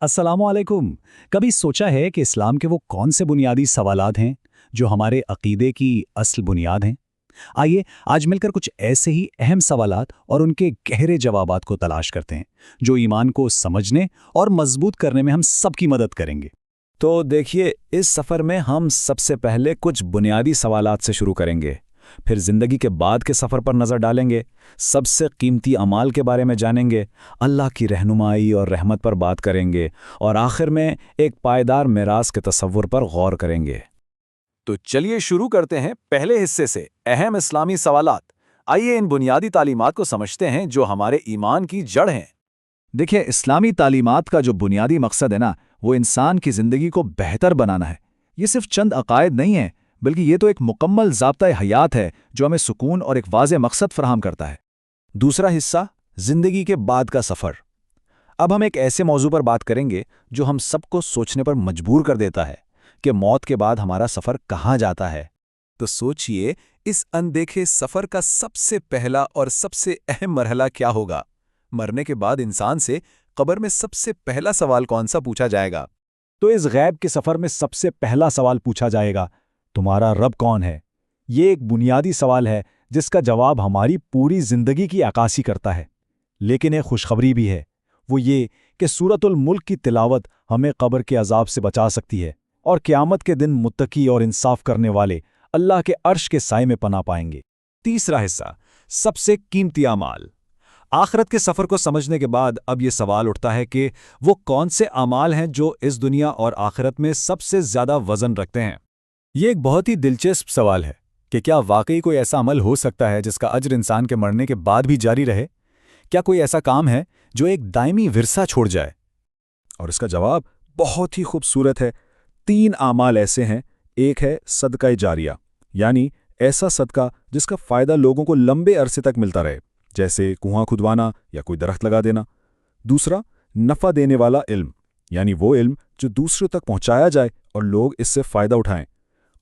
अस्सलामुअलैकुम। कभी सोचा है कि इस्लाम के वो कौन से बुनियादी सवालात हैं जो हमारे अकीदे की असल बुनियाद हैं? आइए आज मिलकर कुछ ऐसे ही अहम सवालात और उनके गहरे जवाबात को तलाश करते हैं जो ईमान को समझने और मजबूत करने में हम सबकी मदद करेंगे। तो देखिए, इस सफ़र में हम सबसे पहले कुछ बुनियादी सवालात से शुरू करेंगे। फिर ज़िंदगी के बाद के सफ़र पर नज़र डालेंगे, सबसे कीमती अमाल के बारे में जानेंगे, अल्लाह की रहनुमाई और रहमत पर बात करेंगे, और आखिर में एक पायदार मिरास के तसव्वुर पर गौर करेंगे। तो चलिए शुरू करते हैं पहले हिस्से से, अहम इस्लामी सवालात। आइए इन बुनियादी तालीमात को समझते हैं जो हमारे ईमान की जड़ हैं। देखिए, इस्लामी तालीमात का जो बुनियादी मकसद है ना, वो इंसान की ज़िंदगी को बेहतर बनाना है। ये सिर्फ चंद अकायद नहीं है, बल्कि ये तो एक मुकम्मल ज़ाब्ता हयात है जो हमें सुकून और एक वाज़े मकसद फराहम करता है। दूसरा हिस्सा, ज़िंदगी के बाद का सफ़र। अब हम एक ऐसे मौजू पर बात करेंगे जो हम सबको सोचने पर मजबूर कर देता है कि मौत के बाद हमारा सफ़र कहाँ जाता है। तो सोचिए, इस अनदेखे सफ़र का सबसे पहला और सबसे अहम मरहला क्या होगा? मरने के बाद इंसान से कब्र में सबसे पहला सवाल कौन सा पूछा जाएगा? तो इस गैब के सफ़र में सबसे पहला सवाल पूछा जाएगा, तुम्हारा रब कौन है? ये एक बुनियादी सवाल है जिसका जवाब हमारी पूरी ज़िंदगी की अक्कासी करता है। लेकिन एक खुशखबरी भी है, वो ये कि सूरतुल मुल्क की तिलावत हमें कब्र के अजाब से बचा सकती है, और क़यामत के दिन मुत्तकी और इंसाफ करने वाले अल्लाह के अर्श के साए में पनाह पाएंगे। तीसरा हिस्सा, सबसे कीमती अमाल। आखिरत के सफ़र को समझने के बाद अब ये सवाल उठता है कि वो कौन से अमाल हैं जो इस दुनिया और आखिरत में सबसे ज़्यादा वज़न रखते हैं। ये एक बहुत ही दिलचस्प सवाल है कि क्या वाकई कोई ऐसा अमल हो सकता है जिसका अज्र इंसान के मरने के बाद भी जारी रहे? क्या कोई ऐसा काम है जो एक दायमी विरसा छोड़ जाए? और इसका जवाब बहुत ही खूबसूरत है। 3 आमाल ऐसे हैं। एक है सदका जारिया, यानी ऐसा सदका जिसका फ़ायदा लोगों को लंबे अरसे तक मिलता रहे, जैसे कुआं खुदवाना या कोई दरख्त लगा देना। दूसरा, नफ़ा देने वाला इल्म, यानी वो इल्म जो दूसरों तक पहुंचाया जाए और लोग इससे फ़ायदा उठाएं।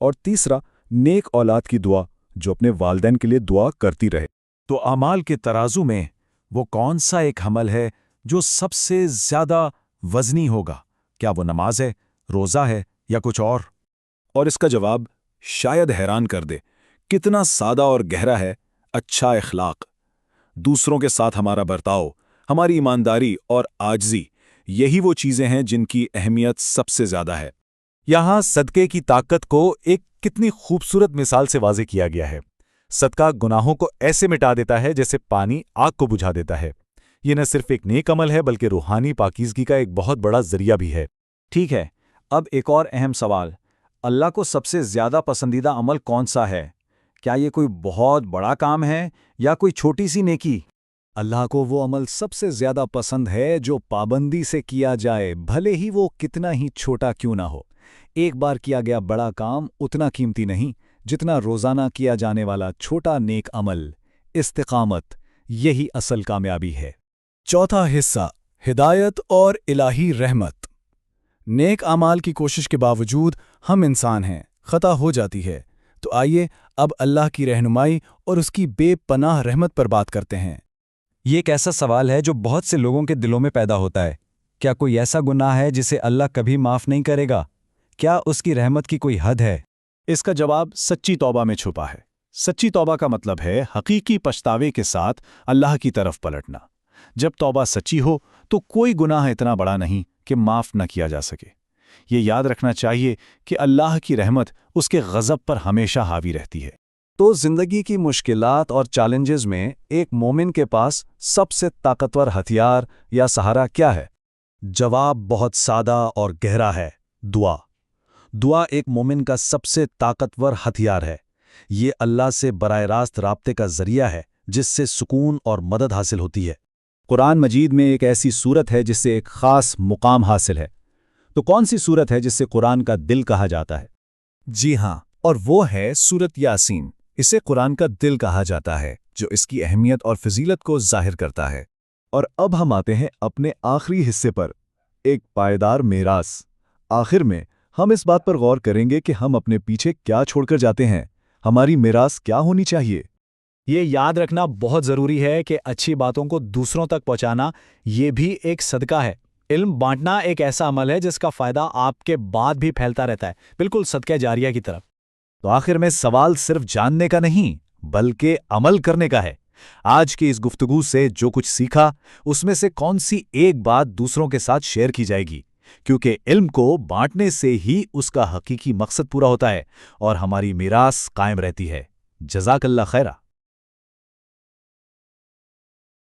और तीसरा, नेक औलाद की दुआ जो अपने वालिदैन के लिए दुआ करती रहे। तो अमाल के तराजू में वो कौन सा एक अमल है जो सबसे ज़्यादा वज़नी होगा? क्या वो नमाज है, रोज़ा है, या कुछ और इसका जवाब शायद हैरान कर दे। कितना सादा और गहरा है अच्छा इखलाक। दूसरों के साथ हमारा बर्ताव, हमारी ईमानदारी और आजिज़ी, यही वो चीज़ें हैं जिनकी अहमियत सबसे ज़्यादा है। यहाँ सदक़े की ताकत को एक कितनी खूबसूरत मिसाल से वाज़े किया गया है। सदका गुनाहों को ऐसे मिटा देता है जैसे पानी आग को बुझा देता है। ये न सिर्फ एक नेक अमल है बल्कि रूहानी पाकीज़गी का एक बहुत बड़ा ज़रिया भी है। ठीक है, अब एक और अहम सवाल, अल्लाह को सबसे ज़्यादा पसंदीदा अमल कौन सा है? क्या ये कोई बहुत बड़ा काम है या कोई छोटी सी नेकी? अल्लाह को वो अमल सबसे ज़्यादा पसंद है जो पाबंदी से किया जाए, भले ही वो कितना ही छोटा क्यों ना हो। एक बार किया गया बड़ा काम उतना कीमती नहीं जितना रोज़ाना किया जाने वाला छोटा नेक अमल। इस्तिकामत, यही असल कामयाबी है। चौथा हिस्सा, हिदायत और इलाही रहमत। नेक अमाल की कोशिश के बावजूद हम इंसान हैं, ख़ता हो जाती है। तो आइए अब अल्लाह की रहनुमाई और उसकी बेपनाह रहमत पर बात करते हैं। ये एक ऐसा सवाल है जो बहुत से लोगों के दिलों में पैदा होता है। क्या कोई ऐसा गुनाह है जिसे अल्लाह कभी माफ़ नहीं करेगा? क्या उसकी रहमत की कोई हद है? इसका जवाब सच्ची तौबा में छुपा है। सच्ची तौबा का मतलब है हकीकी पछतावे के साथ अल्लाह की तरफ पलटना। जब तौबा सच्ची हो तो कोई गुनाह इतना बड़ा नहीं कि माफ़ न किया जा सके। ये याद रखना चाहिए कि अल्लाह की रहमत उसके गज़ब पर हमेशा हावी रहती है। तो ज़िंदगी की मुश्किलात और चैलेंजेस में एक मोमिन के पास सबसे ताकतवर हथियार या सहारा क्या है? जवाब बहुत सादा और गहरा है, दुआ। दुआ एक मोमिन का सबसे ताकतवर हथियार है। ये अल्लाह से बराह रास्त राब्ते का ज़रिया है जिससे सुकून और मदद हासिल होती है। कुरान मजीद में एक ऐसी सूरत है जिससे एक ख़ास मुकाम हासिल है। तो कौन सी सूरत है जिससे कुरान का दिल कहा जाता है? जी हाँ, और वो है सूरत यासीन। इसे कुरान का दिल कहा जाता है, जो इसकी अहमियत और फजीलत को जाहिर करता है। और अब हम आते हैं अपने आखिरी हिस्से पर, एक पायदार मीरास। आखिर में हम इस बात पर गौर करेंगे कि हम अपने पीछे क्या छोड़कर जाते हैं, हमारी मीरास क्या होनी चाहिए। ये याद रखना बहुत ज़रूरी है कि अच्छी बातों को दूसरों तक पहुंचाना ये भी एक सदका है। علم بانٹنا ایک ایسا عمل ہے جس کا فائدہ آپ کے بعد بھی پھیلتا رہتا ہے، بالکل صدقہ جاریہ کی طرف۔ تو آخر میں سوال صرف جاننے کا نہیں بلکہ عمل کرنے کا ہے۔ آج کی اس گفتگو سے جو کچھ سیکھا اس میں سے کون سی ایک بات دوسروں کے ساتھ شیئر کی جائے گی، کیونکہ علم کو بانٹنے سے ہی اس کا حقیقی مقصد پورا ہوتا ہے اور ہماری میراث قائم رہتی ہے۔ جزاک اللہ خیرہ۔